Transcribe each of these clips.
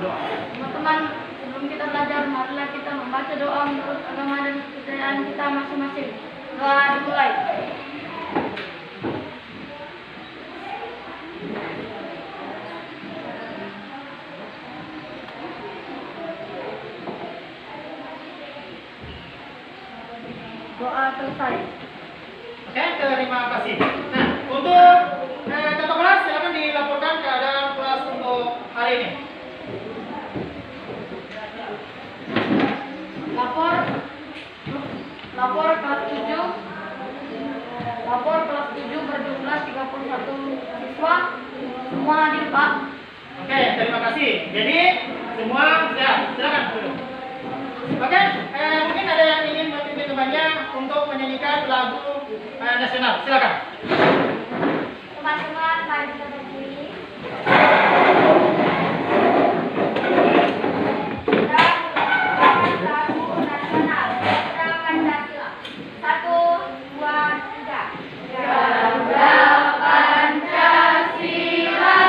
berdoa. Teman-teman, sebelum kita belajar, marilah kita membaca doa menurut agama dan kepercayaan kita masing-masing. Doa dimulai. Doa selesai. Oke, terima kasih. Nah, untuk kakak kelas silakan dilaporkan keadaan kelas untuk hari ini. Lapor kelas 7. Lapor kelas 7 berjumlah 31 siswa. Semua hadir, Pak. Oke, terima kasih. Jadi semua siap, silakan duduk. Oke, mungkin ada yang ingin mempimpin temannya untuk menyanyikan lagu nasional. Silakan. Teman-teman, mari kita berdiri. Lagu nasional Garuda Pancasila. 1, 2, 3. Garuda Pancasila,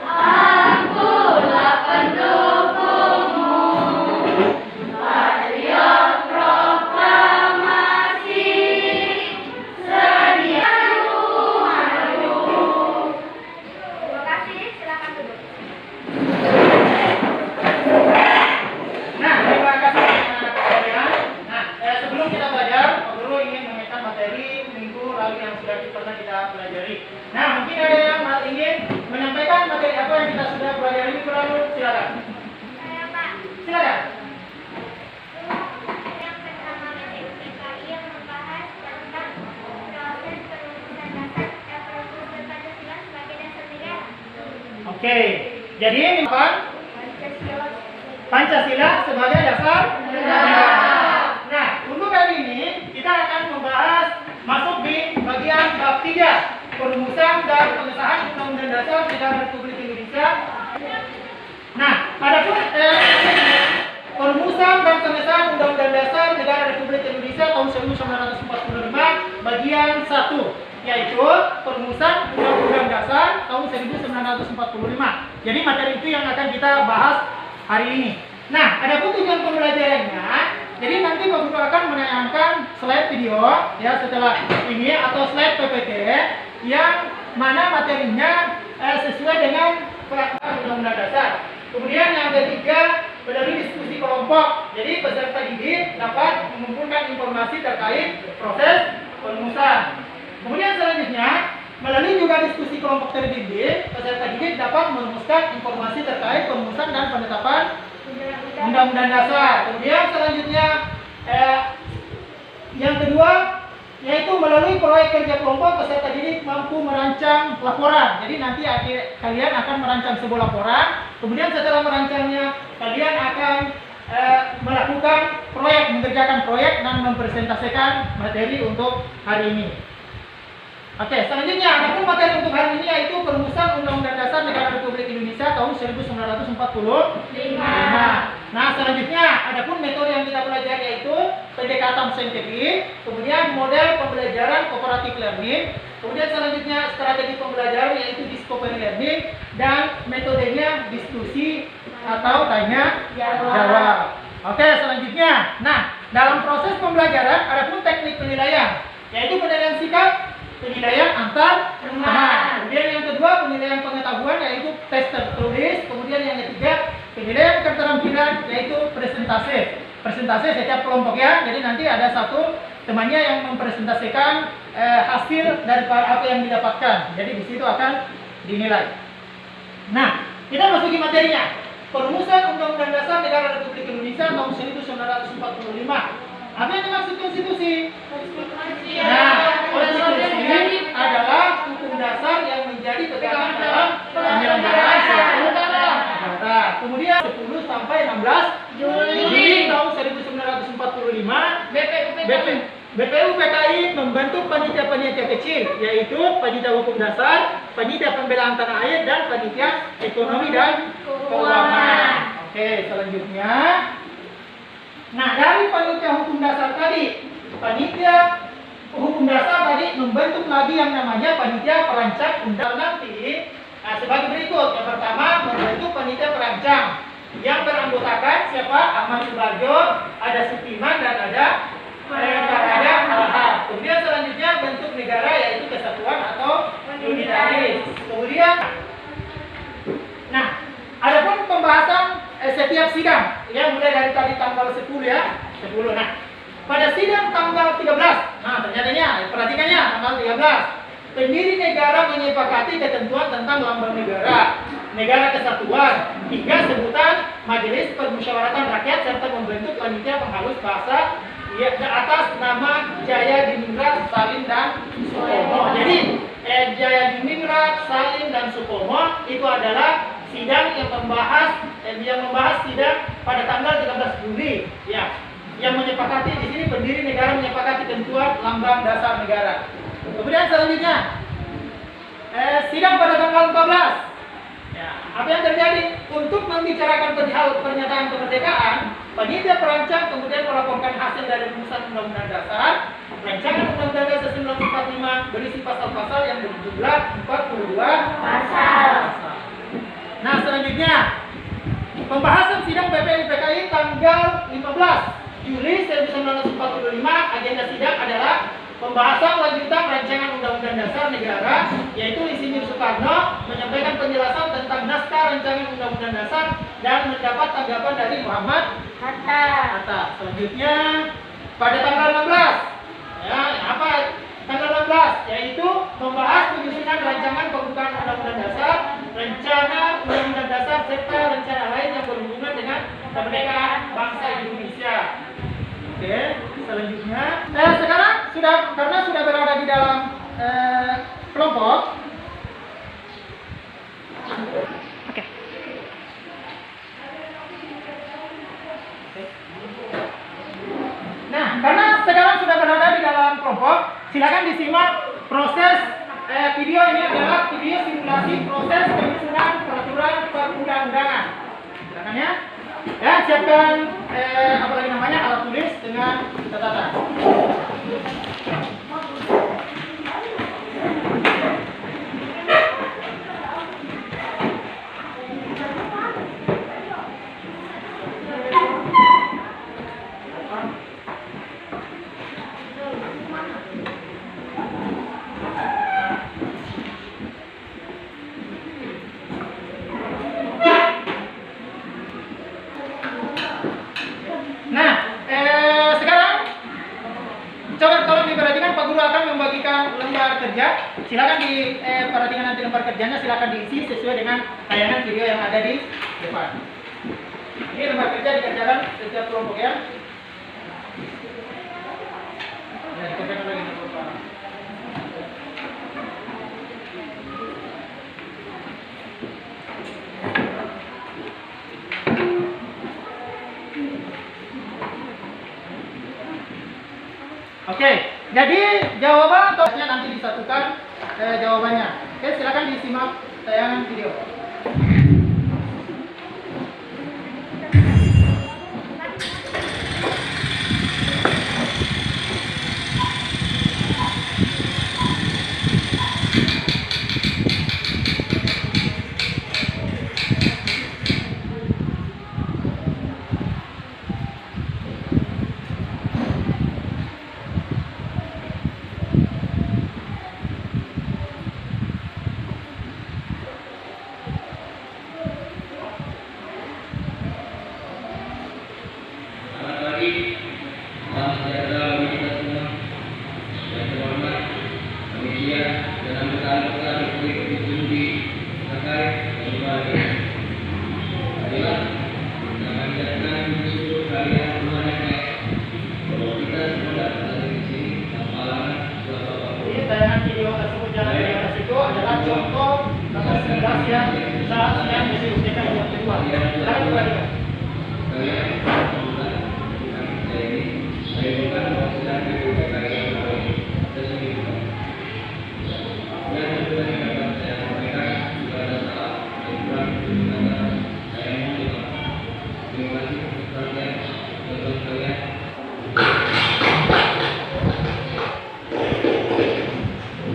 akulah pendukungmu. Patriot proklamasi, sedia maju. Terima kasih, silakan duduk. Nah, terima kasih anak-anak sekalian. Nah, sebelum kita belajar, Pak Guru ingin mengingatkan materi minggu lalu yang sudah pernah kita pelajari. Nah, mungkin ada yang ingin menyampaikan materi apa yang kita sudah pelajari minggu lalu, silakan. Saya, Pak. Silakan. Yang pertama, materi PKI yang membahas tentang proses perumusan dasar Perumusan Pancasila sebagai dasar negara. Oke, jadi ini apa? Pancasila. Pancasila sebagai dasar negara. Nah, untuk kali ini kita akan membahas masuk di bagian bab 3, perumusan dan pengesahan Undang-Undang Dasar Negara Republik Indonesia. Nah, adapun perumusan dan pengesahan Undang-Undang Dasar Negara Republik Indonesia tahun 1945 bagian 1, yaitu perumusan Undang-Undang Dasar tahun 1945. Jadi materi itu yang akan kita bahas hari ini. Nah, adapun tujuan pembelajarannya, jadi nanti Pak Guru akan menayangkan slide video ya setelah ini atau slide PPT yang mana materinya sesuai dengan peraturan Undang-Undang Dasar. Kemudian yang ketiga, melalui diskusi kelompok. Jadi peserta didik dapat mengumpulkan informasi terkait proses perumusan. Kemudian selanjutnya, melalui juga diskusi kelompok terdidik, peserta didik dapat merumuskan informasi terkait perumusan dan penetapan Undang-Undang Dasar. Kemudian selanjutnya, yang kedua, yaitu melalui proyek kerja kelompok, peserta didik mampu merancang laporan. Jadi nanti kalian akan merancang sebuah laporan. Kemudian setelah merancangnya, kalian akan melakukan proyek, mengerjakan proyek dan mempresentasikan materi untuk hari ini. Oke, selanjutnya adapun materi untuk hari ini yaitu perumusan Undang-Undang Dasar Negara Republik Indonesia tahun 1945. Nah, selanjutnya adapun metode yang kita pelajari yaitu pendekatan saintifik, kemudian model pembelajaran cooperative learning, kemudian selanjutnya strategi pembelajaran yaitu discovery learning, dan metodenya diskusi atau tanya jawab. Oke, selanjutnya, nah dalam proses pembelajaran adapun teknik penilaian yaitu penilaian sikap, penilaian antar teman. Kemudian yang kedua, penilaian pengetahuan yaitu tes tertulis. Kemudian yang ketiga, penilaian keterampilan yaitu presentasi. Presentasi setiap kelompok ya. Jadi nanti ada satu temannya yang mempresentasikan hasil dari apa yang didapatkan. Jadi di situ akan dinilai. Nah, kita masuki materinya. Perumusan Undang-Undang Dasar Negara Republik Indonesia tahun 1945. Apa yang dimaksud konstitusi? Nah, konstitusi adalah hukum dasar yang menjadi pegangan dalam penyelenggaraan suatu negara. Kemudian 10 sampai 16 Juli tahun 1945, BPU PKI membentuk panitia-panitia kecil, yaitu panitia hukum dasar, panitia pembelaan tanah air, dan panitia ekonomi dan keuangan. Oke, selanjutnya. Nah, dari panitia hukum dasar tadi, panitia hukum dasar tadi membentuk lagi yang namanya panitia perancang undang. Nanti Nah, sebagai berikut. Yang pertama, membentuk panitia perancang yang beranggotakan siapa? Ahmad Subarjo, ada Supiman, dan ada Alham. Kemudian selanjutnya bentuk negara yaitu kesatuan atau unitaris. Kemudian, nah, adapun pembahasan setiap sidang, ya mulai dari tadi tanggal 10 ya, 10. Nah, pada sidang tanggal 13, nah ternyatanya, perhatikannya tanggal 13. Pendiri negara menyepakati ketentuan tentang lambang negara, negara kesatuan, hingga sebutan Majelis Permusyawaratan Rakyat serta membentuk panitia penghalus bahasa atas nama Jaya Diningrat, Salim dan Supomo. Jadi Jaya Diningrat, Salim dan Supomo itu adalah sidang yang membahas sidang pada tanggal 13 Juli, ya, yang menyepakati di sini pendiri negara menyepakati ketentuan lambang dasar negara. Kemudian selanjutnya sidang pada tanggal 14. Ya, apa yang terjadi? Untuk membicarakan perihal pernyataan kemerdekaan, panitia perancang kemudian melaporkan hasil dari rumusan undang-undang dasar. Rancangan undang-undang dasar 1945 berisi pasal-pasal yang berjumlah 42 pasal. Nah, selanjutnya pembahasan sidang PPI PKI tanggal 15 Juli 1945. Agenda sidang adalah pembahasan lanjutan rancangan undang-undang dasar negara, yaitu Insinyur Soekarno menyampaikan penjelasan tentang naskah rancangan undang-undang dasar dan mendapat tanggapan dari Muhammad Hatta. Selanjutnya pada tanggal 16, ya, apa tanggal 16, yaitu membahas penyusunan rancangan pembukaan undang-undang dasar, rencana undang-undang dasar serta rencana lain yang berhubungan dengan kemerdekaan bangsa Indonesia. Oke, selanjutnya sekarang karena sudah berada di dalam kelompok. Oke. Nah, karena sekarang sudah berada di dalam kelompok, silakan disimak proses video ini adalah video simulasi proses penyusunan peraturan perundang-undangan. Silakan ya. Ya, siapkan apa lagi namanya alat tulis dengan catatan. Silakan diperhatikan nanti lembar kerjanya, silakan diisi sesuai dengan tayangan video yang ada di depan. Ini lembar kerja dikerjakan setiap kelompok ya. Ya, dikerjakan lagi di kelompok. Oke, jadi jawaban ataunya nanti disatukan jawabannya. Oke, silakan disimak tayangan video.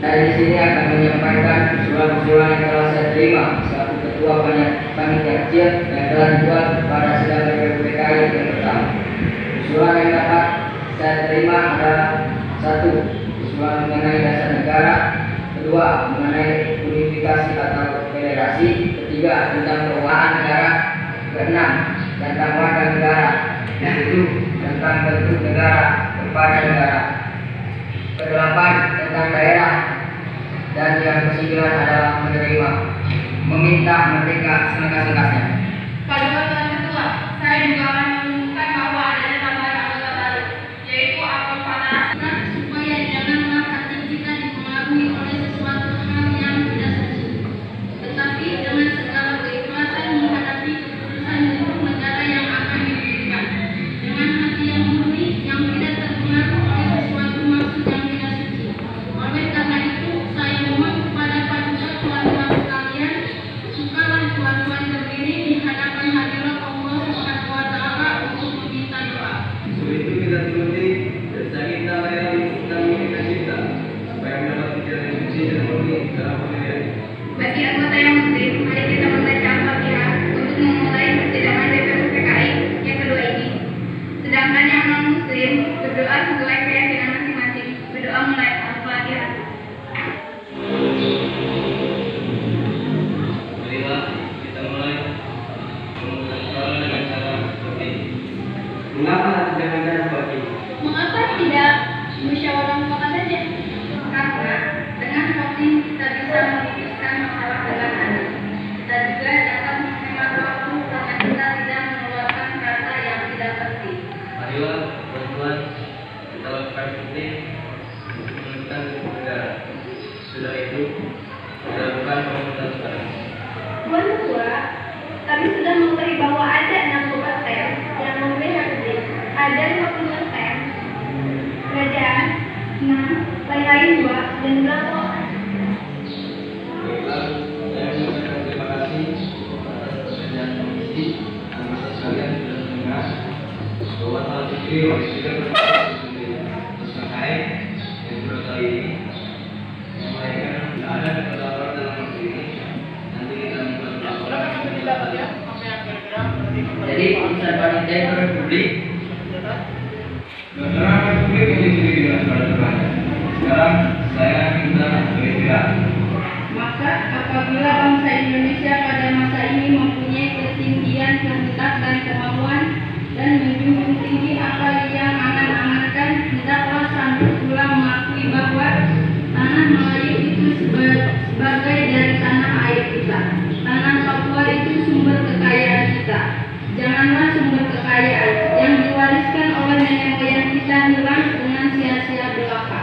Dari sini akan menyampaikan usulan-usulan yang telah saya terima selaku Ketua Panitia Kecil yang telah dibuat pada sidang PPKI yang pertama. Usulan yang dapat saya terima adalah: 1. Usulan mengenai dasar negara. 2. Mengenai unifikasi atau federasi. 3. Tentang keuangan negara. 6. Tentang warga negara. 7. Tentang bentuk negara kepada negara. 8. Tentang daerah. Dan yang ke-9 adalah meminta merdeka selengkap-lengkapnya. Kalimat yang kedua, saya juga akan mengumumkan bahwa adanya tambahan anggota baru, yaitu akun Fatah, supaya janganlah hati kita dipengaruhi oleh sesuatu hal yang tidak suci, tetapi dengan segala keikhlasan menghadapi keputusan hukum negara yang akan diberikan, dengan hati yang murni yang tidak terpengaruh oleh sesuatu maksud yang tidak suci. Oleh karena itu, saya mohon kepada paduka tuan-tuan sekalian, sukalah tuan-tuan berdiri di hadapan hadirat Allah Subhanahu wa Ta'ala untuk meminta doa. Untuk itu kita turuti dan kita layani tentang kita cinta supaya mendapat pikiran yang suci dan murni dalam pemilihan. Bagi anggota yang muslim, mari kita membaca Al-Fatihah untuk memulai persidangan PPKI yang kedua ini. Sedangkan yang non-muslim berdoa sesuai keyakinan masing-masing. Berdoa mulai Al-Fatihah. Marilah kita mulai memulai dengan cara seperti ini. Mengapa dengan cara seperti ini? Mengapa tidak musyawarah mufakat saja? Karena dengan voting kita bisa memutuskan masalah dengan adil. Kita juga dapat menghemat waktu karena kita tidak mengeluarkan kata yang tidak penting. Marilah teman-teman kita lakukan voting menentukan negara. Sudah itu kita lakukan pemungutan suara. Tuan Ketua, kami sudah mengetahui bahwa ada 60 tem yang memilih rezim, ada 50 tem kerajaan, 6 lain-lain 2 dan berapa Baiklah, saya mengucapkan terima kasih atas pertanyaan komisi dan masa sekalian sudah mendengar bahwa telah dipilih oleh tiga terkait yang baru kali ini menyampaikan tidak ada kebenaran dalam waktu ini. Nanti kita membuat laporan. Jadi urusan panitia Republik Keterangan publik yang dimiliki dengan sebanyak-banyaknya. Sekarang saya minta beristirahat. Maka apabila bangsa Indonesia pada masa ini mempunyai ketinggian kehendak dan kemauan dan menjunjung tinggi apa yang aman-amankan, hendaklah sambut pula mengakui bahwa tanah Melayu itu sebagai dari tanah air kita. Tanah Papua itu sumber kekayaan kita. Janganlah sumber kekayaan yang diwariskan oleh nenek moyang kita hilang dengan sia-sia belaka.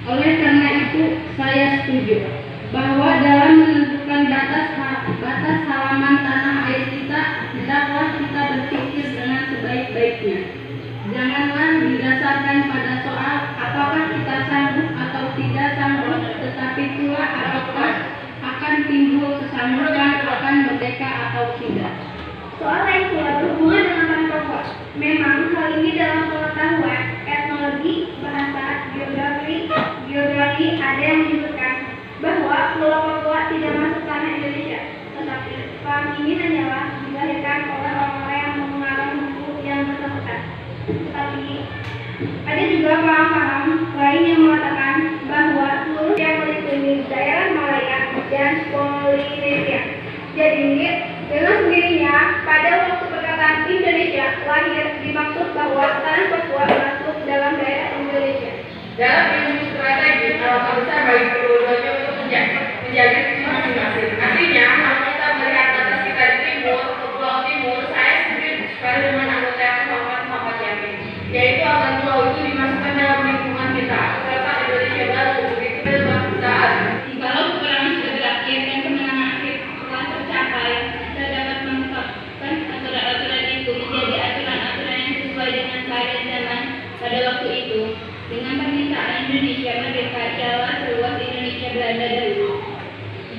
Oleh karena itu, saya setuju bahwa dalam menentukan batas halaman tanah air kita, hendaklah kita berpikir dengan sebaik-baiknya. Janganlah didasarkan pada soal apakah kita sanggup atau tidak sanggup, tetapi pula apakah akan timbul kesanggupan akan merdeka atau tidak. soal lain pula berhubungan dengan tanah Papua. Memang hal ini dalam pengetahuan, etnologi, bahasa, geografi ada yang menyebutkan bahwa Pulau Papua tidak masuk tanah Indonesia, tetapi paham ini hanyalah dilahirkan oleh orang-orang yang mengarang buku yang bersangkutan. Tetapi ada juga paham-paham lain yang mengatakan bahwa seluruh yang meliputi daerah Malaya dan Polinesia. Jadi dengan sendirinya pada waktu perkataan Indonesia lahir dimaksud bahwa tanah Papua masuk dalam daerah Indonesia. Dalam ilmu strategi, alangkah besar bagi kedua-duanya untuk menjaga sisi masing-masing. Artinya, kalau kita melihat batas kita di timur, ke Pulau Timur, saya sendiri sekali dengan anggota yang Muhammad Yamin, yaitu agar pulau itu dimasukkan dalam lingkungan kita. Serta Indonesia baru begitu dalam saat. Kalau peperangan sudah berakhir dan kemenangan akhir telah tercapai, kita dapat menetapkan aturan-aturan itu menjadi aturan-aturan yang sesuai dengan keadaan zaman pada waktu itu. Dengan permintaan Indonesia merdeka ialah seluas Indonesia Belanda dahulu.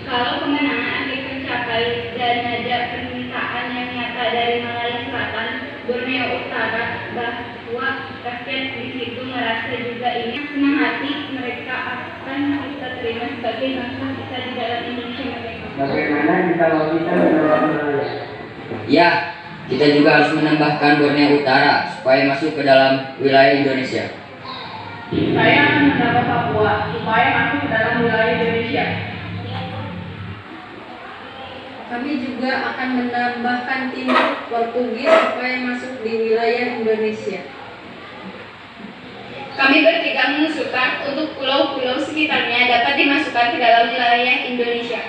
Kalau kemenangan akhir tercapai dan ada permintaan yang nyata dari Malaya Selatan, Borneo Utara, bahwa rakyat di situ merasa juga ini senang hati, mereka akan kita terima sebagai bangsa kita di dalam Indonesia merdeka. Bagaimana kalau kita menolak wilayah? Ya, kita juga harus menambahkan Borneo Utara supaya masuk ke dalam wilayah Indonesia. Saya akan menambah Papua supaya masuk ke dalam wilayah Indonesia. Kami juga akan menambahkan Timur Portugis supaya masuk di wilayah Indonesia. Kami bertiga mengusulkan untuk pulau-pulau sekitarnya dapat dimasukkan ke dalam wilayah Indonesia.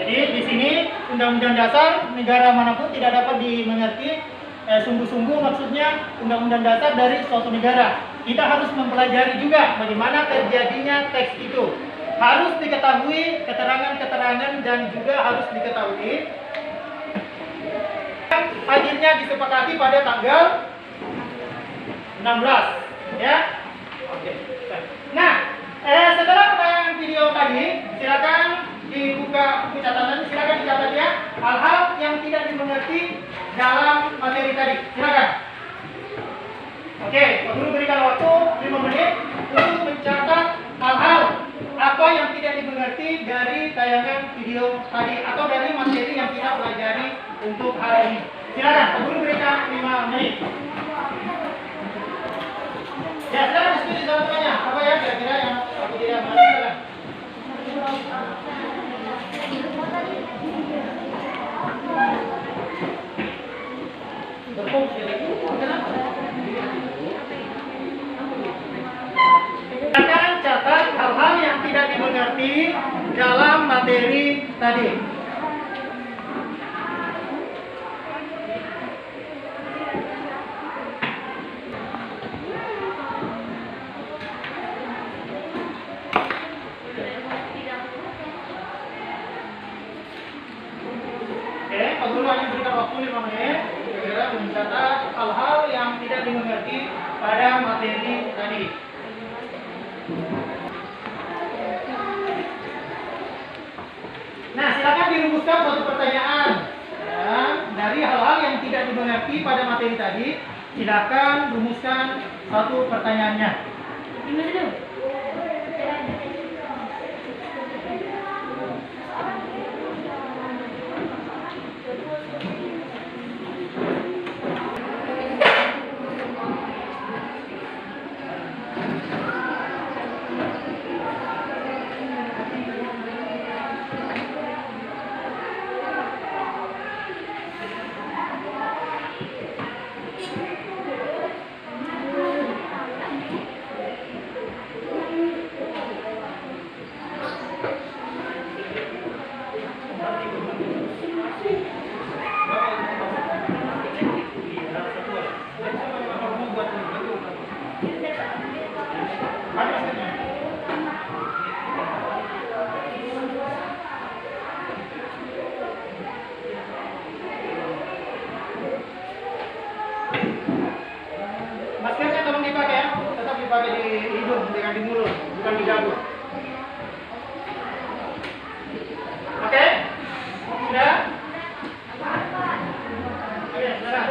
Jadi di sini Undang-Undang Dasar negara manapun tidak dapat dimengerti sungguh-sungguh maksudnya Undang-Undang Dasar dari suatu negara. Kita harus mempelajari juga bagaimana terjadinya teks itu. Harus diketahui keterangan-keterangan dan juga harus diketahui akhirnya disepakati pada tanggal 16 ya. Oke. Nah, setelah penayangan video tadi, silakan dibuka buku catatan, silakan dicatat ya hal-hal yang tidak dimengerti dalam materi tadi. Silakan. Oke, Pak Guru berikan waktu 5 menit untuk mencatat hal-hal apa yang tidak dimengerti dari tayangan video tadi atau dari materi yang kita pelajari untuk hari ini. Silakan, Pak Guru berikan 5 menit. Ya, silakan diskusi sama-samanya. Apa ya kira-kira yang aku tidak mengerti? Silakan. Silakan catat hal-hal yang tidak dimengerti dalam materi tadi. Oke, Pak Guru hanya berikan waktu 5 menit kira-kira mencatat hal-hal yang tidak dimengerti pada materi tadi. Nah, silakan dirumuskan suatu pertanyaan ya, dari hal-hal yang tidak dimengerti pada materi tadi. Silakan rumuskan satu pertanyaannya. Gimana dong? Maskernya tolong dipakai ya, tetap dipakai di hidung, jangan di mulut, bukan di dagu. Oke? Sudah? Oke, sudah.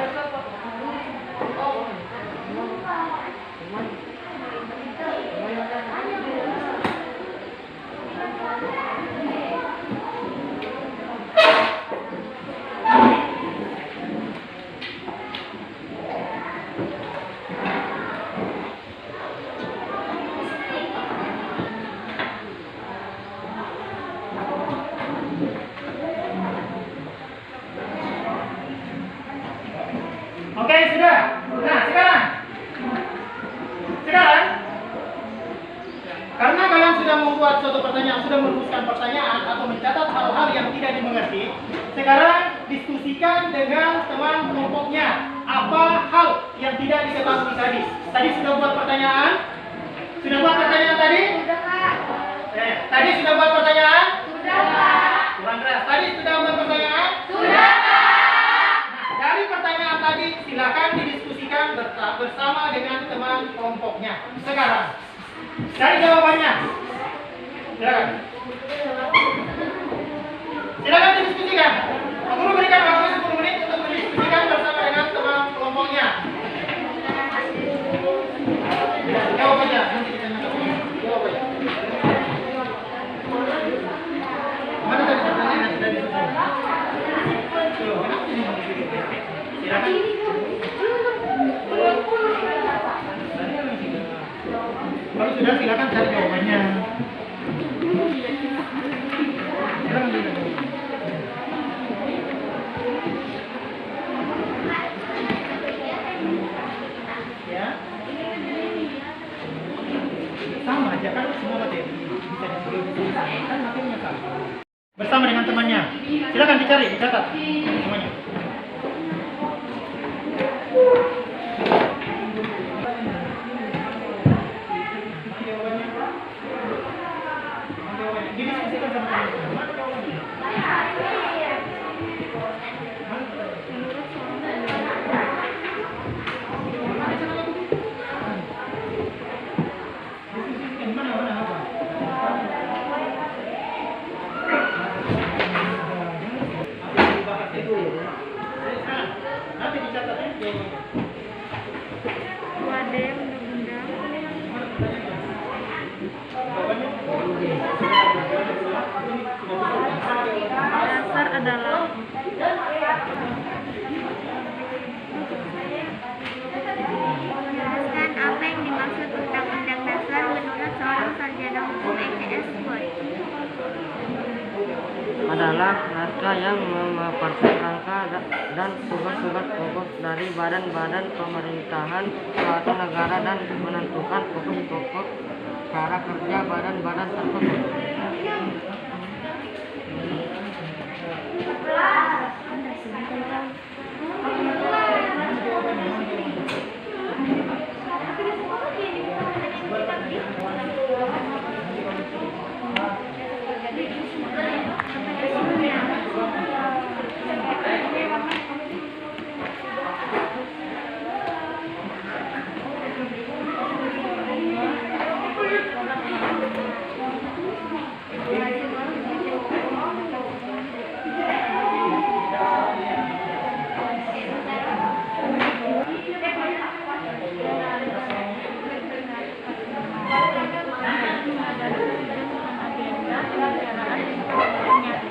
Oke, sudah. Nah, sekarang karena kalian sudah membuat suatu pertanyaan, sudah merumuskan pertanyaan atau mencatat hal-hal yang tidak dimengerti, sekarang diskusikan dengan teman kelompoknya apa hal yang tidak diketahui tadi. Tadi sudah buat pertanyaan? Sudah buat pertanyaan tadi? Sudah, Kak. Tadi sudah buat pertanyaan? Sudah, Kak. Kurang keras. Tadi sudah buat pertanyaan? Sudah, Kak. Nah, dari pertanyaan sekarang. Cari jawabannya. Silakan. Silakan didiskusikan. Pak Guru berikan waktu 10 menit untuk berdiskusikan bersama dengan teman kelompoknya. Jawab aja. Nanti kita nangkap. Jawab aja. Mana tadi pertanyaan yang sudah disebut? Silakan. Kalau sudah silakan cari jawabannya. Silakan dulu. Ya. Sama aja kan semua materi bisa diberikan kan materinya sama. Bersama dengan temannya. Silakan dicari, dicatat semuanya. Didiskusikan sama teman-teman. Mana jawabannya? Diskusikan mana apa? Nanti dicatat ya jawabannya. Wadah undang-undang dasar adalah menjelaskan apa yang dimaksud undang-undang dasar menurut seorang sarjana hukum ETS Boy. Adalah naskah yang memaparkan rangka dan tugas-tugas pokok dari badan-badan pemerintahan suatu negara dan menentukan pokok-pokok cara kerja badan-badan tersebut.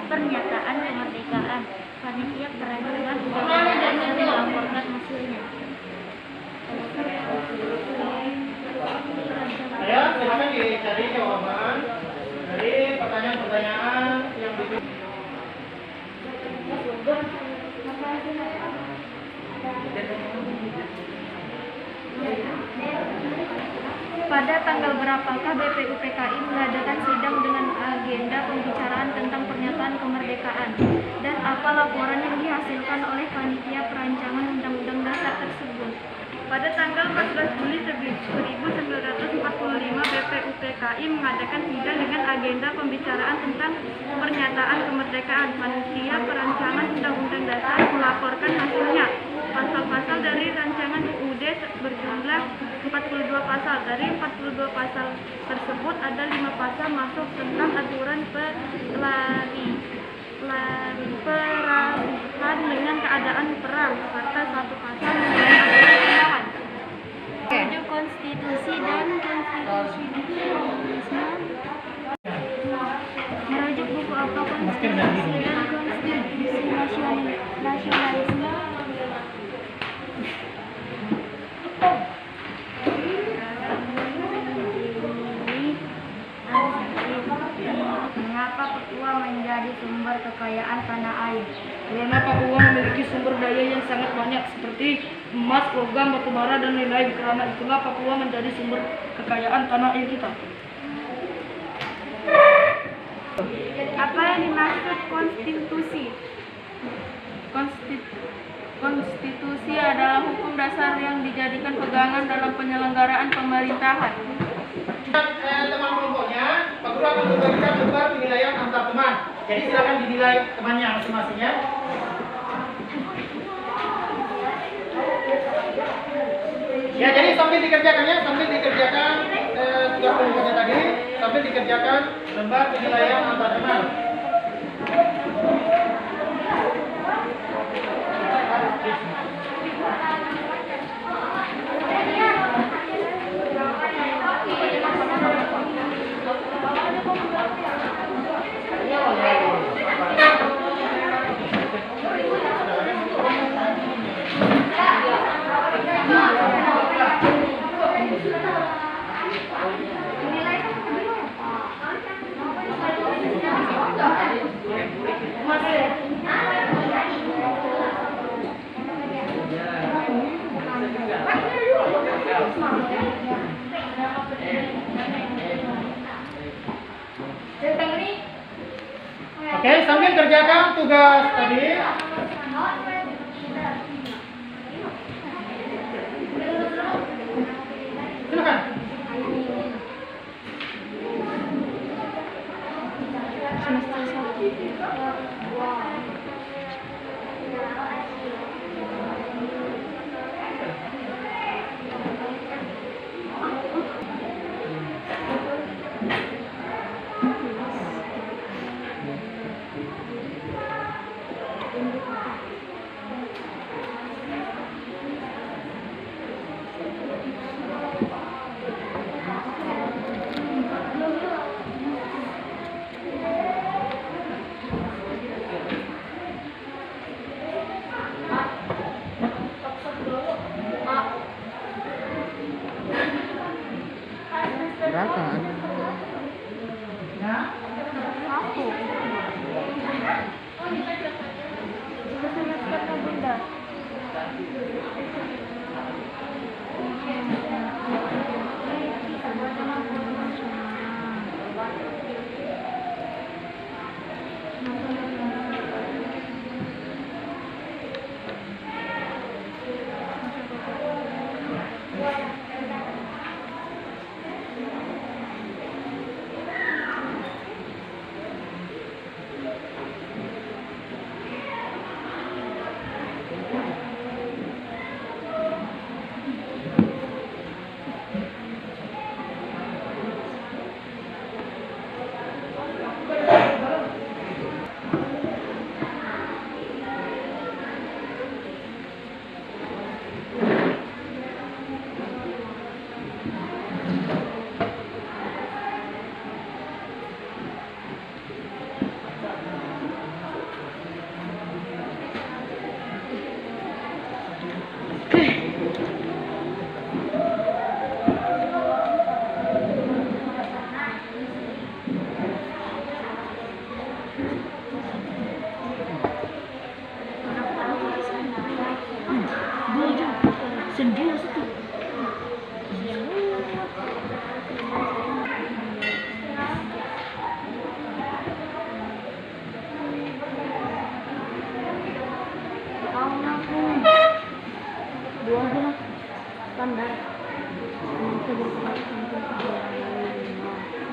Pernyataan kemerdekaan panitia perancangan undang-undang yang melaporkan hasilnya. Ya, silakan dicari jawaban dari pertanyaan-pertanyaan yang ditulis. Pada tanggal berapakah BPUPKI mengadakan sidang dengan agenda pembicaraan tentang pernyataan kemerdekaan? Dan apa laporan yang dihasilkan oleh panitia perancangan undang-undang dasar tersebut? Pada tanggal 14 Juli 1945, BPUPKI mengadakan sidang dengan agenda pembicaraan tentang pernyataan kemerdekaan. Panitia perancangan undang-undang dasar melaporkan hasilnya. Pasal-pasal dari rancangan UUD berjumlah 42 pasal. Dari 42 pasal tersebut ada 5 pasal masuk tentang aturan peralihan dengan keadaan perang, serta 1 pasal mengenai pemerintahan. Merujuk konstitusi dan konstitusionalisme. Merujuk buku apa konstitusi dan konstitusi nasionalisme. Mengapa Papua menjadi sumber kekayaan tanah air? Karena Papua memiliki sumber daya yang sangat banyak seperti emas, logam, batu bara, dan lain-lain. Karena itulah Papua menjadi sumber kekayaan tanah air kita. Apa yang dimaksud konstitusi? Konstitusi adalah hukum dasar yang dijadikan pegangan dalam penyelenggaraan pemerintahan. Teman kelompoknya, Pak Guru akan membagikan lembar penilaian antar teman. Jadi silakan dinilai temannya masing-masing ya. Ya, jadi sambil dikerjakan ya, sambil dikerjakan dikerjakan lembar penilaian antar teman. Oke, sambil kerjakan tugas tadi. Silakan. Berapa? Ya.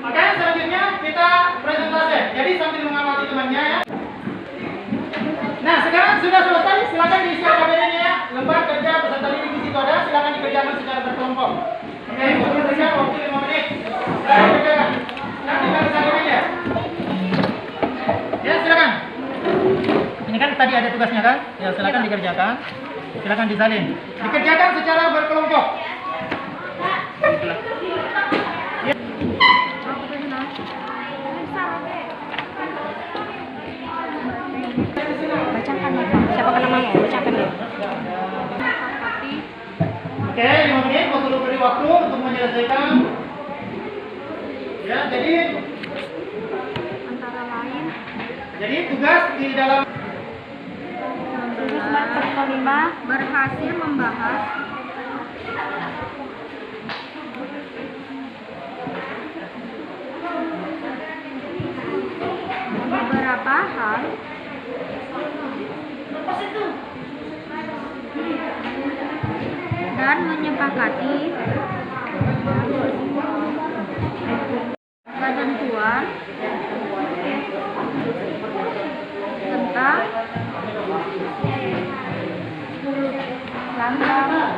Oke, selanjutnya kita presentasi. Jadi sambil mengamati temannya ya. Nah, sekarang sudah selesai. Silakan diisi KBD-nya ya. Lembar kerja peserta didik di situ ada. Silakan dikerjakan secara berkelompok. Oke, waktu kerja waktu 5 menit. Silakan kerjakan. Nanti kita salin aja. Ya, silakan. Ini kan tadi ada tugasnya kan? Ya, silakan dikerjakan. Silakan disalin. Dikerjakan secara berkelompok. Bacakan ya, Pak. Siapa namanya? Bacakan ya. Oke, 5 menit. Waktu dulu beri waktu untuk menyelesaikan. Ya, jadi Antara lain jadi tugas di dalam tugas baca kelima berhasil membahas beberapa hal dan menyepakati ketentuan tentang langkah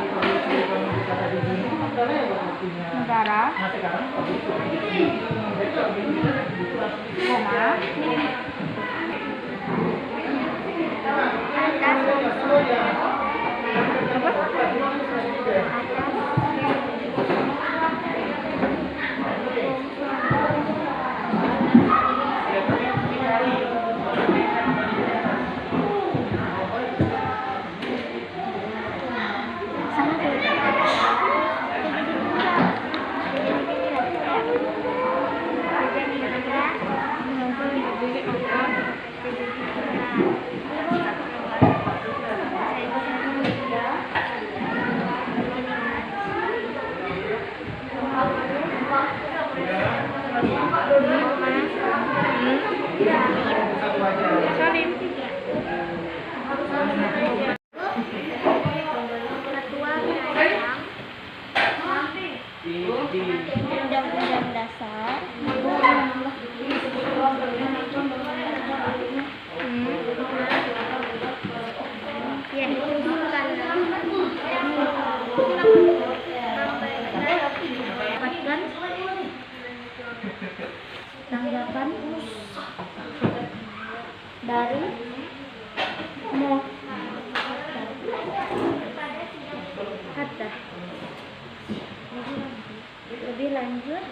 negara Undang-Undang Dasar yaitu karena mendapatkan tanggapan dari kata lebih lanjut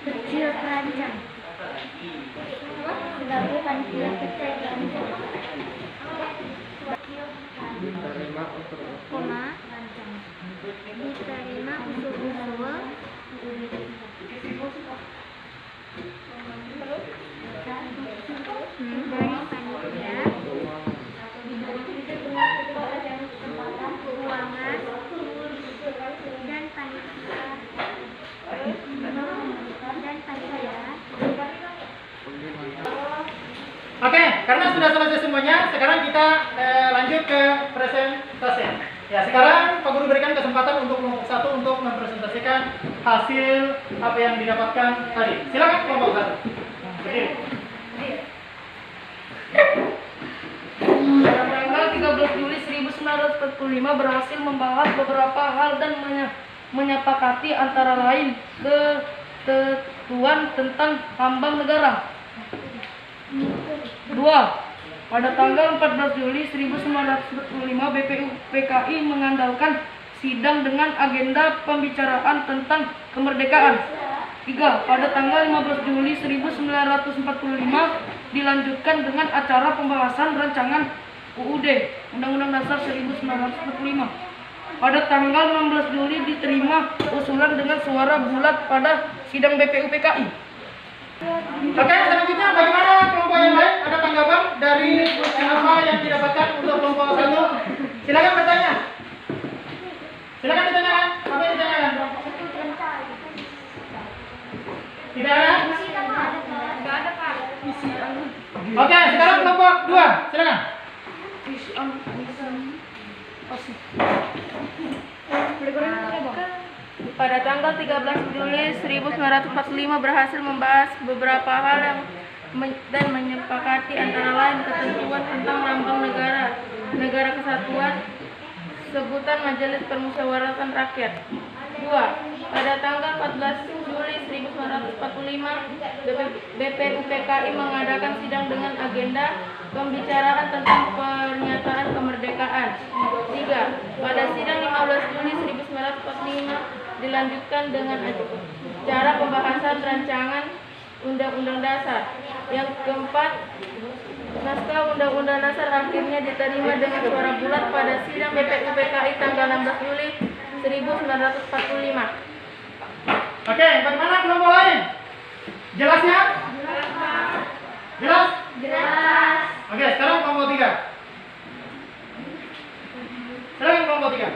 kecil perancang sebagai panitia kecil perancang koma diterima usul-usul dari panitia keuangan dan panitia Oke, karena sudah selesai semuanya, sekarang kita lanjut ke presentasi. Ya, sekarang Pak Guru berikan kesempatan untuk kelompok 1 untuk mempresentasikan hasil apa yang didapatkan tadi. Silakan kelompok 1. Berdiri. Pada tanggal 13 Juli 1945 berhasil membahas beberapa hal dan menyepakati antara lain ketentuan tentang lambang negara. 2. Pada tanggal 14 Juli 1945 BPU PKI mengandalkan sidang dengan agenda pembicaraan tentang kemerdekaan. 3. Pada tanggal 15 Juli 1945 dilanjutkan dengan acara pembahasan rancangan UUD Undang-Undang Dasar 1945. Pada tanggal 16 Juli diterima usulan dengan suara bulat pada sidang BPU PKI. Oke, selanjutnya bagaimana kelompok yang lain? Ada tanggapan dari apa yang didapatkan untuk kelompok 1? Silakan bertanya. Silakan ditanyakan. Apa yang ditanyakan? Tidak ada? Tidak ada, Pak. Oke, sekarang kelompok 2. Silakan. Pada tanggal 13 Juli 1945 berhasil membahas beberapa hal dan menyepakati antara lain ketentuan tentang lambang negara, negara kesatuan, sebutan Majelis Permusyawaratan Rakyat. 2. Pada tanggal 14 Juli 1945 BPU PKI mengadakan sidang dengan agenda pembicaraan tentang pernyataan kemerdekaan. 3. Pada sidang 15 Juli 1945 dilanjutkan dengan acara pembahasan rancangan Undang-Undang Dasar. Yang keempat, naskah Undang-Undang Dasar akhirnya diterima dengan suara bulat pada sidang BPU PKI tanggal 16 Juli 1945. Oke, bagaimana kelompok lain? Jelasnya? Jelas? Jelas. Oke, sekarang kelompok 3. Silakan kelompok 3.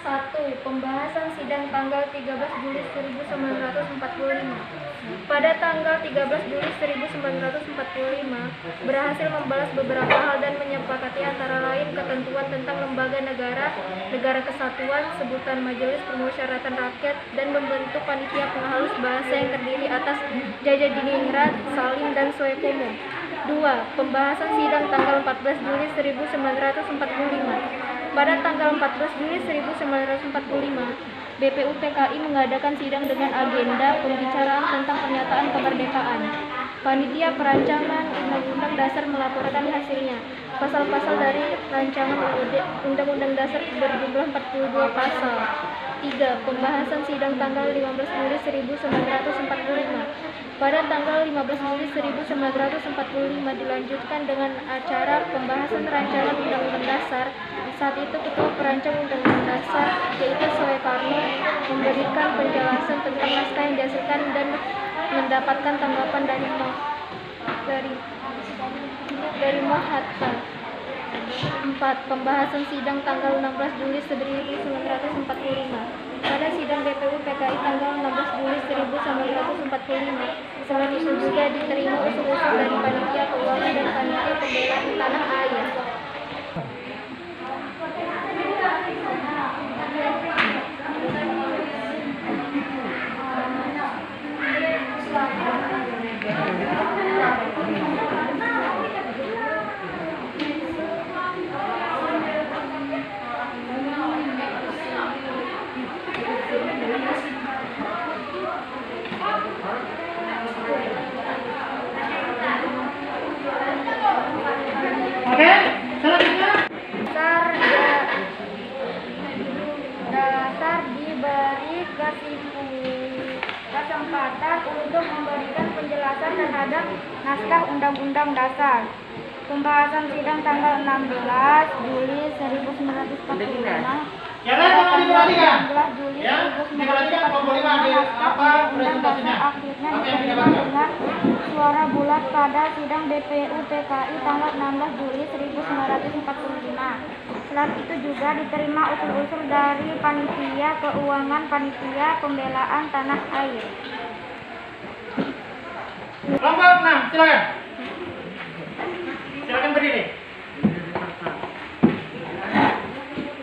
1. Pembahasan sidang tanggal 13 Juli 1945. Pada tanggal 13 Juli 1945 berhasil membahas beberapa hal dan menyepakati antara lain ketentuan tentang lembaga negara, negara kesatuan, sebutan Majelis Permusyawaratan Rakyat, dan membentuk panitia penghalus bahasa yang terdiri atas Jaja Diningrat, Salim, dan Soekomo. 2. 2. Pembahasan sidang tanggal 14 Juli 1945. Pada tanggal 14 Juli 1945, BPUPKI mengadakan sidang dengan agenda pembicaraan tentang pernyataan kemerdekaan. Panitia perancangan Undang-Undang Dasar melaporkan hasilnya. Pasal-pasal dari rancangan Undang-Undang Dasar berjumlah 42 pasal. 3. Pembahasan sidang tanggal 15 Juli 1945. Pada tanggal 15 Juli 1945 dilanjutkan dengan acara pembahasan rancangan Undang-Undang Dasar. Saat itu Ketua Perancang Undang-Undang Dasar, yaitu Soekarno, memberikan penjelasan tentang naskah yang dihasilkan dan mendapatkan tanggapan dari Mahathir. 4. Pembahasan sidang tanggal 16 Juli 1945. Pada sidang BPUPKI tanggal 16 Juli 1945, selain itu juga diterima usul-usul dari Panitia Keuangan dan Panitia Pembelaan Tanah Air. Oke, selanjutnya. Dasar diberi kesempatan untuk memberikan penjelasan terhadap naskah Undang-Undang Dasar. Pembahasan sidang tanggal 16 Juli 1945. Jangan diperhatikan. 16 Juli Ya, diperhatikan pembuliman di apa presentasinya. akhirnya Apa yang diterima didapatkan? dengan suara bulat pada sidang BPUPKI tanggal 16 Juli 1945. Selain itu juga diterima usul-usul dari Panitia Keuangan, Panitia Pembelaan Tanah Air. Kelompok 6, silakan. Silakan berdiri.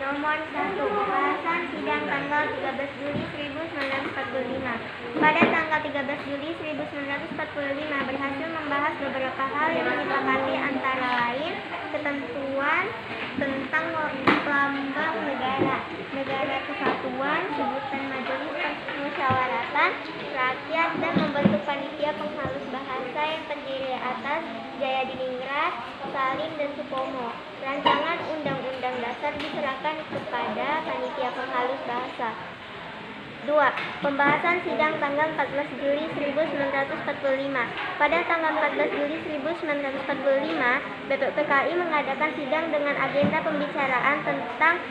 Nomor 1. Pembahasan sidang tanggal 13 Juli 1945. Pada tanggal 13 Juli 1945 berhasil membahas beberapa hal yang disepakati antara lain ketentuan tentang lambang negara, negara kesatuan, sebutan majelis permusyawaratan rakyat, dan membentuk panitia penghalus bahasa yang terdiri atas Jayadiningrat, Salim, dan Supomo. Rancangan Undang-Undang Dasar diserahkan kepada panitia penghalus bahasa. 2. Pembahasan sidang tanggal 14 Juli 1945. Pada tanggal 14 Juli 1945, BPUPKI mengadakan sidang dengan agenda pembicaraan tentang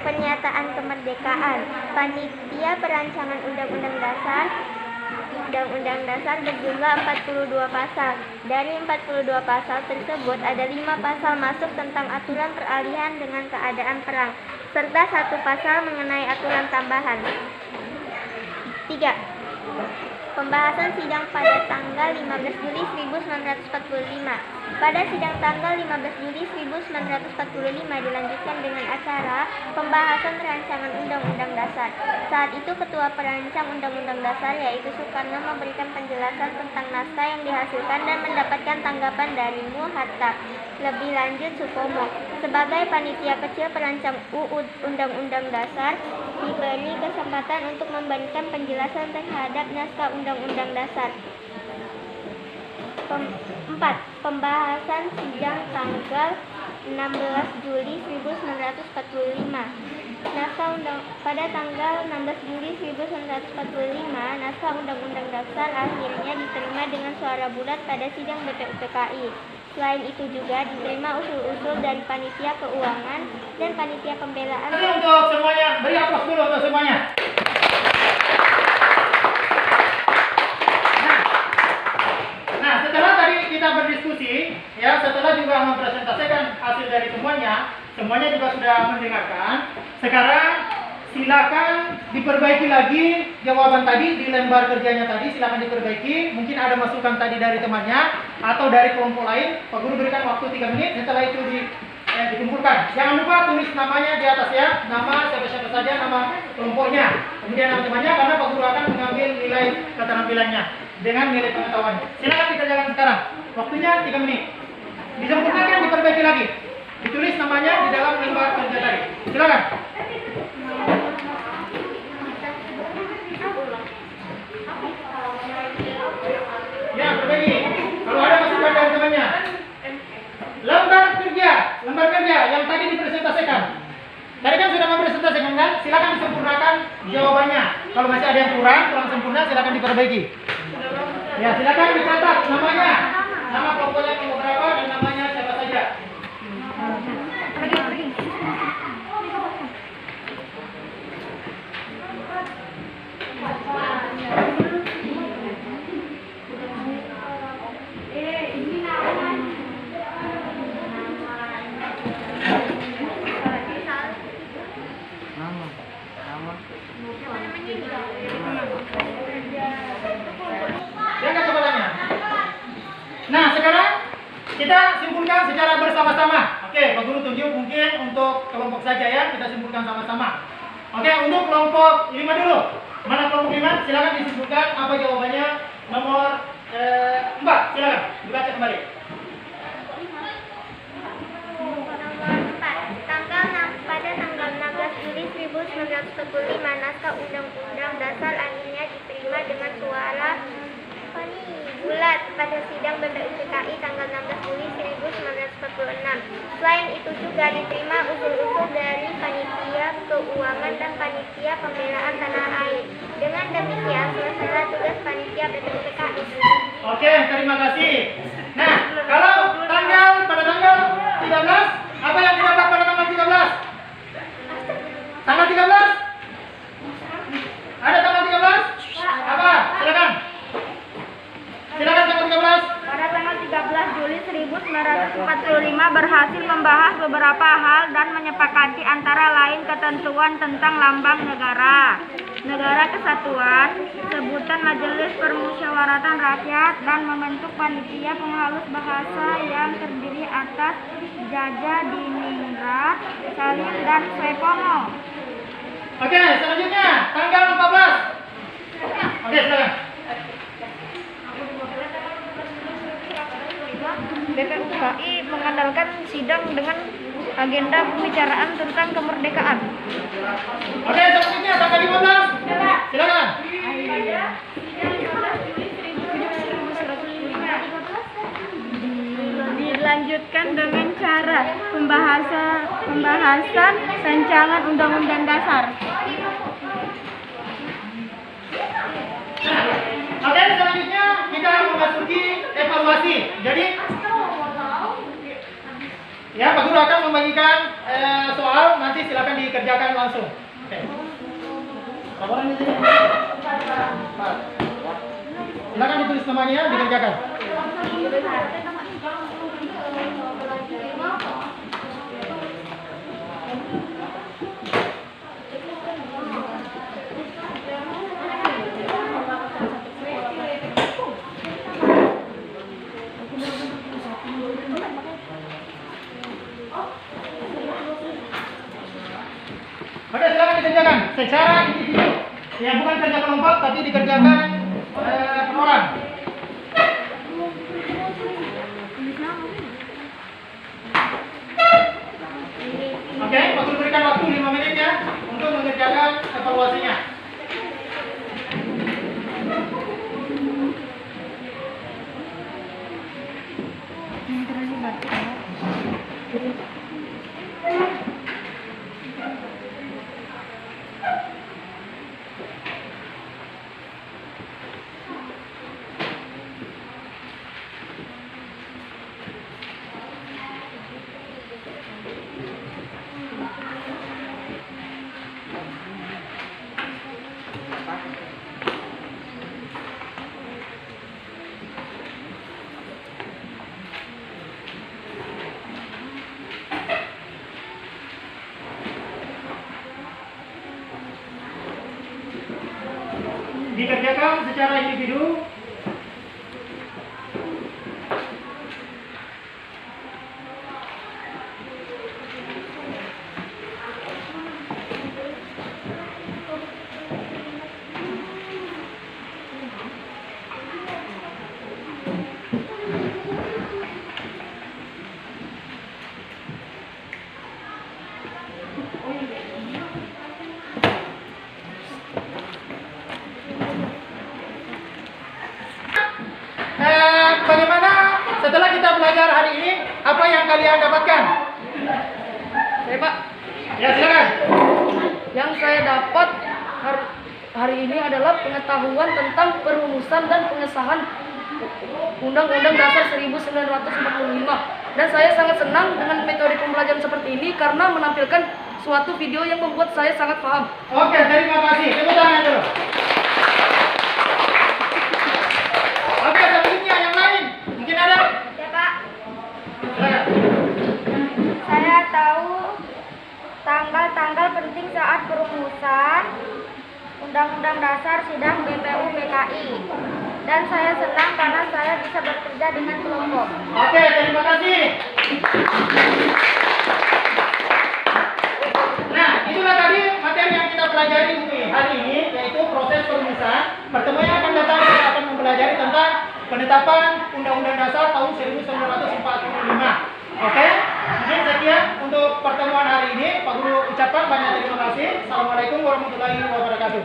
pernyataan kemerdekaan. Panitia perancangan Undang-Undang Dasar berjumlah 42 pasal. Dari 42 pasal tersebut ada 5 pasal masuk tentang aturan peralihan dengan keadaan perang, serta 1 pasal mengenai aturan tambahan. 3. Pembahasan sidang pada tanggal 15 Juli 1945. Pada sidang tanggal 15 Juli 1945 dilanjutkan dengan acara pembahasan rancangan Undang-Undang Dasar. Saat itu Ketua Perancang Undang-Undang Dasar, yaitu Soekarno, memberikan penjelasan tentang naskah yang dihasilkan dan mendapatkan tanggapan dari Muhatta. Lebih lanjut, Supomo sebagai panitia kecil perancang UUD Undang-Undang Dasar diberi kesempatan untuk memberikan penjelasan terhadap naskah Undang-Undang Dasar. 4. Pembahasan sidang tanggal 16 Juli 1945. Pada tanggal 16 Juli 1945, naskah Undang-Undang Dasar akhirnya diterima dengan suara bulat pada sidang BPUPKI. Selain itu juga diterima usul-usul dari Panitia Keuangan dan Panitia Pembelaan. Untuk semuanya, beri aplaus dulu untuk semuanya. Nah, setelah tadi kita berdiskusi, ya, setelah juga mempresentasikan hasil dari semuanya juga sudah mendengarkan. Sekarang silakan diperbaiki lagi jawaban tadi di lembar kerjanya tadi, silakan diperbaiki. Mungkin ada masukan tadi dari temannya atau dari kelompok lain. Pak Guru berikan waktu 3 menit. Setelah itu dikumpulkan. Jangan lupa tulis namanya di atas ya, nama siapa-siapa saja, nama kelompoknya, kemudian nama temannya, karena Pak Guru akan mengambil nilai keterampilannya dengan nilai pengetahuannya. Silakan dikerjakan sekarang. Waktunya 3 menit. Disempurnakan, diperbaiki lagi. Ditulis namanya di dalam lembar kerja tadi. Silakan. Ya, perbaiki. Kalau ada masukan dari temannya. Lembar kerja yang tadi dipresentasikan. Tadi kan sudah mempresentasikan kan? Silakan disempurnakan jawabannya. Kalau masih ada yang kurang sempurna, silakan diperbaiki. Ya, silakan dicatat namanya, nama kelompoknya kelompok berapa dan namanya siapa saja. Lihat kepadanya. Nah, sekarang kita simpulkan secara bersama-sama. Oke, Pak Guru tunjuk mungkin untuk kelompok saja ya, kita simpulkan sama-sama. Oke, untuk kelompok 5 dulu. Mana kelompok 5? Silakan disimpulkan apa jawabannya. Nomor 4, silakan dibaca kembali. Pada tanggal 16 Juli 1945, naskah Undang-Undang Dasar akhirnya diterima dengan suara bulat pada sidang BPUPKI tanggal 16 Juli 1946. Selain itu juga diterima usul-usul dari Panitia Keuangan dan Panitia Pembelaan Tanah Air. Dengan demikian, selesailah tugas Panitia BPUPKI. Oke, terima kasih. Nah, kalau pada tanggal 13, apa yang didapat pada tanggal 13? Tanggal 13? Ada tanggal 13? Apa? Silakan. Silakan tanggal 13. Pada tanggal 13 Juli 1945 berhasil membahas beberapa hal dan menyepakati antara lain ketentuan tentang lambang negara, negara kesatuan, sebutan Majelis Permusyawaratan Rakyat, dan membentuk panitia penghalus bahasa yang terdiri atas Jaja Diningrat, Salim, dan Swepono. Oke, selanjutnya tanggal 14. Oke, silakan. BPUPKI mengandalkan sidang dengan agenda pembicaraan tentang kemerdekaan. Oke, selanjutnya tanggal 15. Silakan. Dilanjutkan dengan cara pembahasan rancangan Undang-Undang Dasar. Oke, selanjutnya kita memasuki evaluasi. Jadi, ya Pak Guru akan membagikan soal, nanti silakan dikerjakan langsung. Oke. Laporan di sini. Silakan ditulis namanya, dikerjakan. Oke, silakan dikerjakan secara individu. Ya, bukan kerja kelompok, tapi dikerjakan per orang. Oke, Pak Guru berikan waktu 5 menit ya untuk mengerjakan evaluasinya. belajar hari ini, apa yang kalian dapatkan? Saya Pak, Ya, silakan. yang saya dapat hari ini adalah pengetahuan tentang perumusan dan pengesahan Undang-Undang Dasar 1945. Dan saya sangat senang dengan metode pembelajaran seperti ini karena menampilkan suatu video yang membuat saya sangat paham. Oke, terima kasih. Tepuk tangan dulu. Oke, selanjutnya yang lain. Mungkin ada? Ya Pak, Silakan. saya tahu tanggal-tanggal penting saat perumusan Undang-Undang Dasar sidang BPU PKI. Dan saya senang karena saya bisa bekerja dengan kelompok. Oke, terima kasih. Nah, itulah tadi materi yang kita pelajari hari ini, yaitu proses perumusan. Pertemuan yang akan datang kita akan mempelajari tentang penetapan Undang-Undang Dasar tahun 1945. Oke, mungkin sekian untuk pertemuan hari ini. Pak Guru ucapkan banyak terima kasih. Assalamualaikum warahmatullahi wabarakatuh.